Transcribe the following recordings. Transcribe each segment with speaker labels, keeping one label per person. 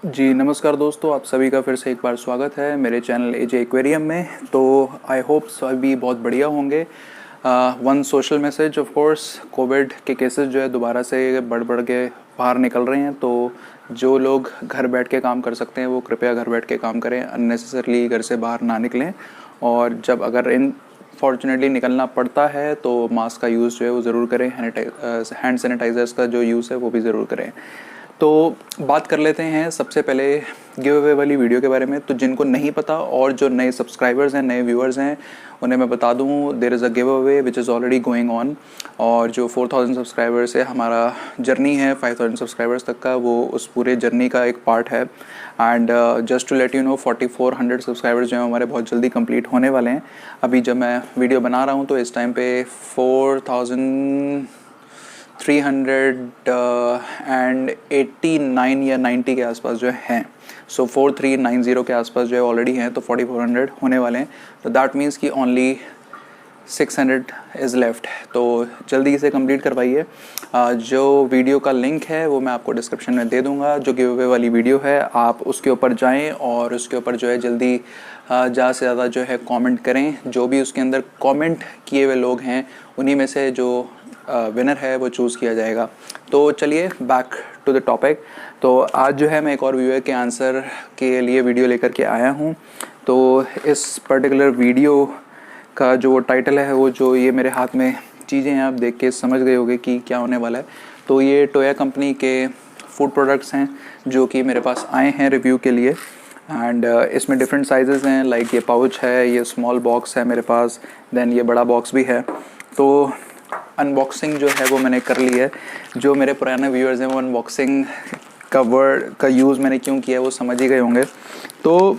Speaker 1: जी नमस्कार दोस्तों, आप सभी का फिर से एक बार स्वागत है मेरे चैनल एजे एक्वेरियम में। तो आई होप सभी बहुत बढ़िया होंगे। One social message, of course Covid के केसेस जो है दोबारा से बढ़ के बाहर निकल रहे हैं। तो जो लोग घर बैठ के काम कर सकते हैं वो कृपया घर बैठ के काम करें, अननेसेसरली घर से बाहर ना निकलें। और जब अगर फॉर्चुनेटली निकलना पड़ता है तो मास्क का यूज़ जो है वो ज़रूर करें, हैंड सैनिटाइज़र्स का जो यूज़ है वो भी ज़रूर करें। तो बात कर लेते हैं सबसे पहले गिव अवे वाली वीडियो के बारे में। तो जिनको नहीं पता और जो नए सब्सक्राइबर्स हैं, नए व्यूअर्स हैं, उन्हें मैं बता दूं, there is a giveaway which is already going on. और जो 4000 सब्सक्राइबर्स है, हमारा जर्नी है 5000 सब्सक्राइबर्स तक का, वो उस पूरे जर्नी का एक पार्ट है। And just to let you know 4400 subscribers जो हैं हमारे बहुत जल्दी कंप्लीट होने वाले हैं। अभी जब मैं वीडियो बना रहा हूँ तो इस टाइम पे 4389 या 90 के आसपास जो हैं। सो 4390 के आसपास जो है ऑलरेडी हैं, तो 4400 होने वाले हैं। तो दैट मीन्स कि ओनली 600 इज़ लेफ्ट। तो जल्दी इसे कंप्लीट करवाइए। जो वीडियो का लिंक है वो मैं आपको डिस्क्रिप्शन में दे दूंगा। जो गिव अवे वाली वीडियो है आप उसके ऊपर जाएं और उसके ऊपर जो है जल्दी ज़्यादा से ज़्यादा जो है कमेंट करें। जो भी उसके अंदर कमेंट किए हुए लोग हैं उन्हीं में से जो विनर है वो चूज़ किया जाएगा। तो चलिए बैक टू द टॉपिक। तो आज जो है मैं एक और व्यूअर के आंसर के लिए वीडियो लेकर के आया हूँ। तो इस पर्टिकुलर वीडियो का जो टाइटल है, वो जो ये मेरे हाथ में चीज़ें हैं आप देख के समझ गए होंगे कि क्या होने वाला है। तो ये टोया कंपनी के फूड प्रोडक्ट्स हैं जो कि मेरे पास आए हैं रिव्यू के लिए। एंड इसमें डिफरेंट साइजेस हैं, लाइक ये पाउच है, ये स्मॉल बॉक्स है मेरे पास, देन ये बड़ा बॉक्स भी है। तो अनबॉक्सिंग जो है वो मैंने कर ली है। जो मेरे पुराने व्यूअर्स हैं वो अनबॉक्सिंग का वर्ड का यूज़ मैंने क्यों किया है वो समझ ही गए होंगे। तो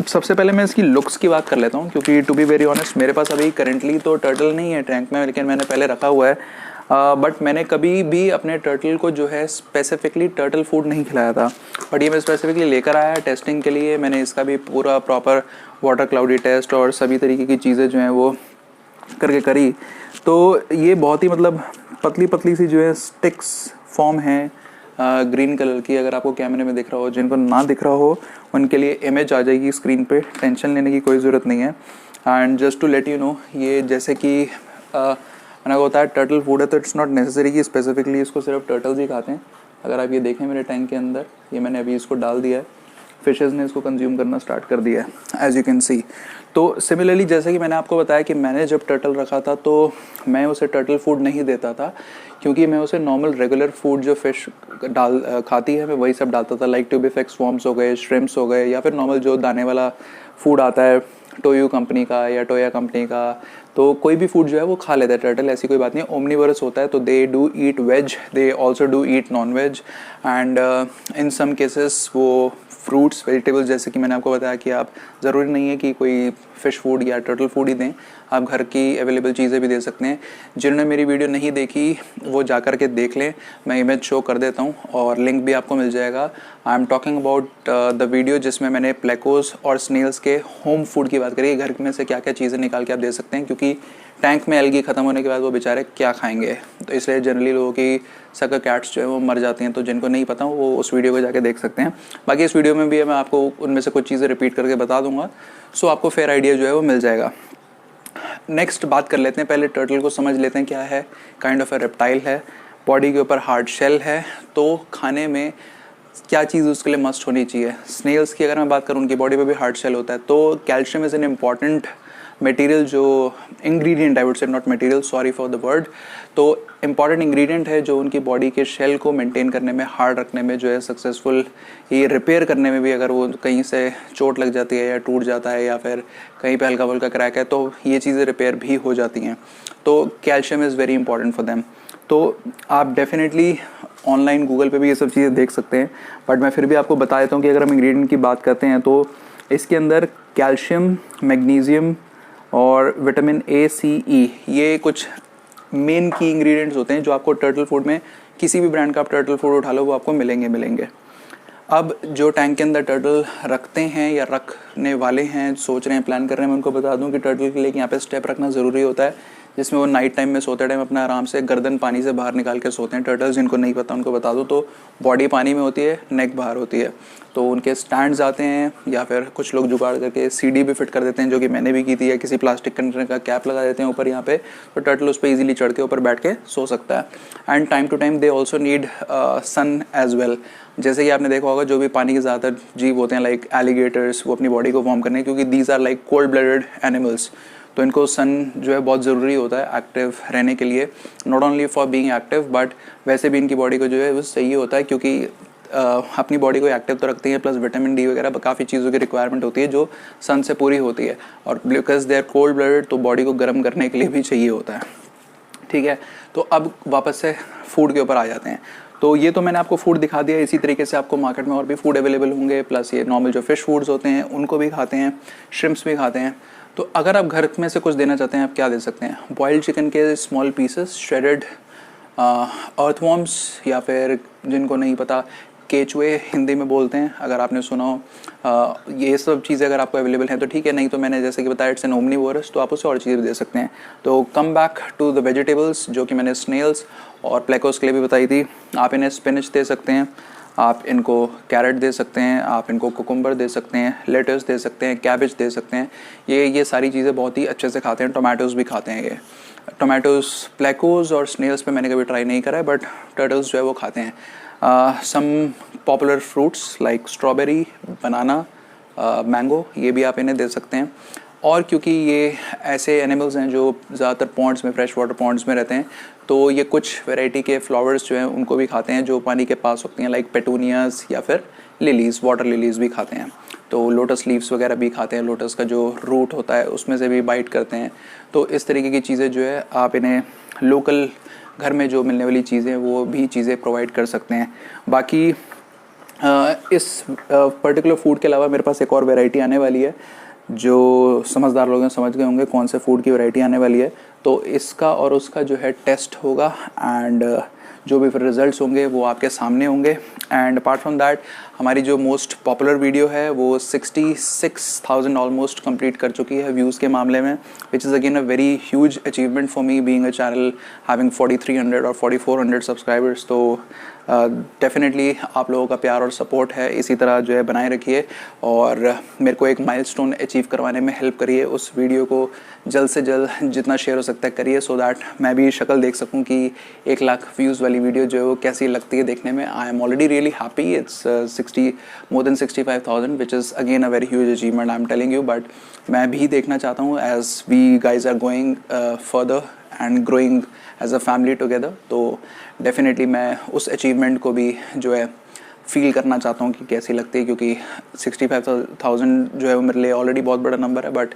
Speaker 1: सबसे पहले मैं इसकी लुक्स की बात कर लेता हूँ, क्योंकि टू बी वेरी ऑनेस्ट मेरे पास अभी करेंटली तो टर्टल नहीं है टैंक में, लेकिन मैंने पहले रखा हुआ है। बट मैंने कभी भी अपने टर्टल को जो है स्पेसिफिकली टर्टल फूड नहीं खिलाया था। बट ये मैं स्पेसिफिकली लेकर आया टेस्टिंग के लिए। मैंने इसका भी पूरा प्रॉपर वाटर क्लाउडी टेस्ट और सभी तरीके की चीज़ें जो हैं वो करके करी। तो ये बहुत ही मतलब पतली पतली सी जो है स्टिक्स फॉर्म है ग्रीन कलर की। अगर आपको कैमरे में दिख रहा हो, जिनको ना दिख रहा हो उनके लिए इमेज आ जाएगी स्क्रीन पे, टेंशन लेने की कोई ज़रूरत नहीं है। And just to let you know, ये जैसे कि मैंने होता है टर्टल फूड है, तो इट्स नॉट नेसेसरी कि स्पेसिफिकली इसको सिर्फ टर्टल्स ही खाते हैं। अगर आप ये देखें मेरे टैंक के अंदर, ये मैंने अभी इसको डाल दिया है, फिशेज़ ने इसको कंज्यूम करना स्टार्ट कर दिया है एज यू कैन सी। तो सिमिलरली जैसे कि मैंने आपको बताया कि मैंने जब टर्टल रखा था तो मैं उसे टर्टल फूड नहीं देता था, क्योंकि मैं उसे नॉर्मल रेगुलर फूड जो फ़िश खाती है मैं वही सब डालता था, लाइक ट्यूबिफेक्स वॉर्म्स हो गए, श्रिम्प्स हो गए, या फिर नॉर्मल जो दाने वाला फूड आता है टोयू कंपनी का या टोया कंपनी का। तो कोई भी फूड जो है वो खा लेता है टर्टल, ऐसी कोई बात नहीं है। ओमनीवरस होता है, तो they do eat veg, they also do eat non veg. And in some cases वो फ्रूट्स वेजिटेबल्स, जैसे कि मैंने आपको बताया कि आप ज़रूरी नहीं है कि कोई फ़िश फूड या टर्टल फूड ही दें, आप घर की अवेलेबल चीज़ें भी दे सकते हैं। जिन्होंने मेरी वीडियो नहीं देखी वो जा कर के देख लें, मैं इमेज शो कर देता हूँ और लिंक भी आपको मिल जाएगा। I am talking about the video जिसमें मैंने प्लेकोस और स्नेल्स के होम फूड की बात करी, घर में से क्या क्या चीज़ें निकाल के आप दे सकते हैं, क्योंकि टैंक में एल्गी ख़त्म होने के बाद वो बेचारे क्या खाएंगे। तो इसलिए जनरली लोगों की सकर कैट्स जो है वो मर जाती हैं। तो जिनको नहीं पता वो उस वीडियो को जाके देख सकते हैं। बाकी इस वीडियो में भी मैं आपको उनमें से कुछ चीज़ें रिपीट करके बता दूंगा, सो आपको फेयर आइडिया जो है वो मिल जाएगा। नेक्स्ट बात कर लेते हैं, पहले टर्टल को समझ लेते हैं क्या है। काइंड ऑफ ए रेप्टाइल है, बॉडी के ऊपर हार्ड शेल है। तो खाने में क्या चीज़ उसके लिए मस्ट होनी चाहिए। स्नेल्स की अगर मैं बात करूँ, उनकी बॉडी पे भी हार्ड शेल होता है, तो calcium is an important material, जो ingredient, I would say not material, sorry for the word. तो इम्पॉर्टेंट इंग्रेडिएंट है जो उनकी बॉडी के शेल को मेंटेन करने में, हार्ड रखने में जो है सक्सेसफुल, ये रिपेयर करने में भी, अगर वो कहीं से चोट लग जाती है या टूट जाता है या फिर कहीं पे हल्का फुल्का क्रैक है तो ये चीज़ें रिपेयर भी हो जाती हैं। तो calcium is very important for them. तो आप डेफिनेटली ऑनलाइन गूगल पे भी ये सब चीज़ें देख सकते हैं, बट मैं फिर भी आपको बता देता हूँ कि अगर हम इंग्रेडिएंट की बात करते हैं तो इसके अंदर कैल्शियम, मैग्नीशियम और विटामिन ए, सी, ई, ये कुछ मेन की इंग्रेडिएंट्स होते हैं जो आपको टर्टल फूड में, किसी भी ब्रांड का आप टर्टल फूड उठा लो वो आपको मिलेंगे। अब जो टैंक के अंदर टर्टल रखते हैं या रखने वाले हैं, सोच रहे हैं, प्लान कर रहे हैं, मैं उनको बता दूं कि टर्टल के लिए यहाँ पे स्टेप रखना ज़रूरी होता है। जिसमें वो नाइट टाइम में सोते टाइम अपना आराम से गर्दन पानी से बाहर निकाल के सोते हैं। टर्टल्स जिनको नहीं पता उनको बता दो, तो बॉडी पानी में होती है, नेक बाहर होती है, तो उनके स्टैंड्स आते हैं या फिर कुछ लोग जुगाड़ करके सीढ़ी भी फिट कर देते हैं, जो कि मैंने भी की थी, या किसी प्लास्टिक कंटेनर का कैप लगा देते हैं ऊपर यहाँ पे, तो टर्टल उस पर ईजिली चढ़ के ऊपर बैठ के सो सकता है। And time to time they also need sun as well. जैसे कि आपने देखा होगा जो भी पानी के ज़्यादातर जीव होते हैं लाइक एलिगेटर्स, वो अपनी बॉडी को वार्म करने, क्योंकि these are like cold blooded animals, तो इनको सन जो है बहुत ज़रूरी होता है एक्टिव रहने के लिए, not only for being active but वैसे भी इनकी बॉडी को जो है वो सही होता है, क्योंकि अपनी बॉडी को एक्टिव तो रखती है, प्लस विटामिन डी वगैरह काफ़ी चीज़ों की रिक्वायरमेंट होती है जो सन से पूरी होती है, और because they are cold blooded तो बॉडी को गर्म करने के लिए भी चाहिए होता है। ठीक है, तो अब वापस से फूड के ऊपर आ जाते हैं। तो ये तो मैंने आपको फूड दिखा दिया, इसी तरीके से आपको मार्केट में और भी फूड अवेलेबल होंगे, प्लस ये नॉर्मल जो फिश फूड्स होते हैं उनको भी खाते हैं, श्रिम्प्स भी खाते हैं। तो अगर आप घर में से कुछ देना चाहते हैं, आप क्या दे सकते हैं? बॉइल्ड चिकन के स्मॉल पीसेस, श्रेडेड अर्थवॉर्म्स, या फिर जिनको नहीं पता केचुए हिंदी में बोलते हैं, अगर आपने सुना हो, ये सब चीज़ें अगर आपको अवेलेबल हैं तो ठीक है, नहीं तो मैंने जैसे कि बताया इट्स एन ओमनीवोरस, तो आप उससे और चीज़ें भी दे सकते हैं। तो come back to the vegetables, जो कि मैंने स्नेल्स और प्लेकोस के लिए भी बताई थी। आप इन्हें स्पिनच दे सकते हैं, आप इनको कैरेट दे सकते हैं, आप इनको कुकुम्बर दे सकते हैं, लेटस दे सकते हैं, कैबेज दे सकते हैं। ये सारी चीज़ें बहुत ही अच्छे से खाते हैं। टोमेटोज़ भी खाते हैं ये। टोमेटोज़, प्लेकोज और स्नेल्स पे मैंने कभी ट्राई नहीं करा है, बट टर्टल्स जो है वो खाते हैं। Some popular fruits like strawberry, banana, mango, ये भी आप इन्हें दे सकते हैं। और क्योंकि ये ऐसे एनिमल्स हैं जो ज़्यादातर पॉन्ड्स में, फ्रेश वाटर पॉन्ड्स में रहते हैं, तो ये कुछ वैरायटी के फ्लावर्स जो हैं उनको भी खाते हैं जो पानी के पास होती हैं, लाइक पेटूनियाज या फिर लिलीज़, वाटर लिलीज़ भी खाते हैं। तो लोटस लीव्स वगैरह भी खाते हैं, लोटस का जो रूट होता है उसमें से भी बाइट करते हैं। तो इस तरीके की चीज़ें जो है आप इन्हें लोकल घर में जो मिलने वाली चीज़ें वो भी चीज़ें प्रोवाइड कर सकते हैं। बाकी इस पर्टिकुलर फूड के अलावा मेरे पास एक और वैरायटी आने वाली है, जो समझदार लोग हैं समझ गए होंगे कौन से फूड की वैरायटी आने वाली है। तो इसका और उसका जो है टेस्ट होगा, एंड जो भी फिर रिजल्ट्स होंगे वो आपके सामने होंगे। एंड अपार्ट फ्रॉम दैट हमारी जो मोस्ट पॉपुलर वीडियो है वो 66,000 ऑलमोस्ट कंप्लीट कर चुकी है व्यूज़ के मामले में, which is again a very huge achievement for me being a channel having 4300 और 4400 सब्सक्राइबर्स। तो डेफिनेटली आप लोगों का प्यार और सपोर्ट है, इसी तरह जो है बनाए रखिए और मेरे को एक माइलस्टोन अचीव करवाने में हेल्प करिए। उस वीडियो को जल्द से जल्द जितना शेयर हो सकता है करिए, सो दैट मैं भी शक्ल देख सकूं कि 1 लाख व्यूज़ वाली वीडियो जो है वो कैसी लगती है देखने में। I am already really happy, it's more than 65,000 which is again a very huge achievement I'm telling you, but मैं भी देखना चाहता हूँ as we guys are going further and growing as a family together। तो definitely मैं उस achievement को भी जो है फील करना चाहता हूँ कि कैसी लगती है, क्योंकि 65,000 जो है वो मेरे लिए ऑलरेडी बहुत बड़ा नंबर है, but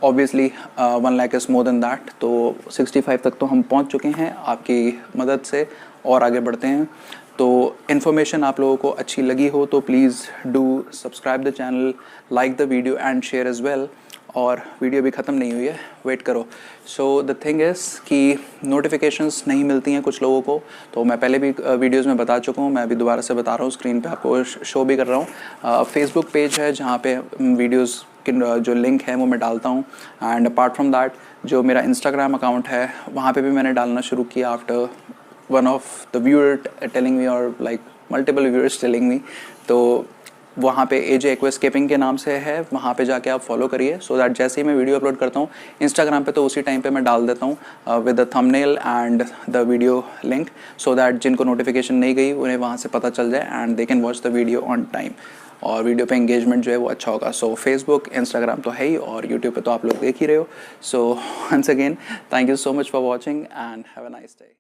Speaker 1: obviously 1 lakh is more than that. तो 65 तक तो हम पहुँच चुके हैं आपकी मदद से, और आगे बढ़ते हैं। तो इन्फॉर्मेशन आप लोगों को अच्छी लगी हो तो please do subscribe the channel, like the video and share as well. और वीडियो भी ख़त्म नहीं हुई है, वेट करो। सो द थिंग इज़ कि नोटिफिकेशंस नहीं मिलती हैं कुछ लोगों को, तो मैं पहले भी वीडियोज़ में बता चुका हूँ, मैं अभी दोबारा से बता रहा हूँ, स्क्रीन पे आपको शो भी कर रहा हूँ। फेसबुक पेज है जहाँ पे वीडियोज़ की जो लिंक है वो मैं डालता हूँ। एंड अपार्ट फ्रॉम दैट जो मेरा इंस्टाग्राम अकाउंट है वहाँ पे भी मैंने डालना शुरू किया after one of the viewer telling me, or like multiple viewers telling me। तो वहाँ पे AJ Aquascaping के नाम से है, वहाँ पे जाके आप फॉलो करिए, सो दैट जैसे ही मैं वीडियो अपलोड करता हूँ इंस्टाग्राम पे तो उसी टाइम पे मैं डाल देता हूँ with the thumbnail and the video link, so that जिनको नोटिफिकेशन नहीं गई उन्हें वहाँ से पता चल जाए and they can watch the video on time, और वीडियो पे एंगेजमेंट जो है वो अच्छा होगा। सो फेसबुक, इंस्टाग्राम तो है ही, और यूट्यूब पे तो आप लोग देख ही रहे हो। So once again thank you so much for watching and have a nice day.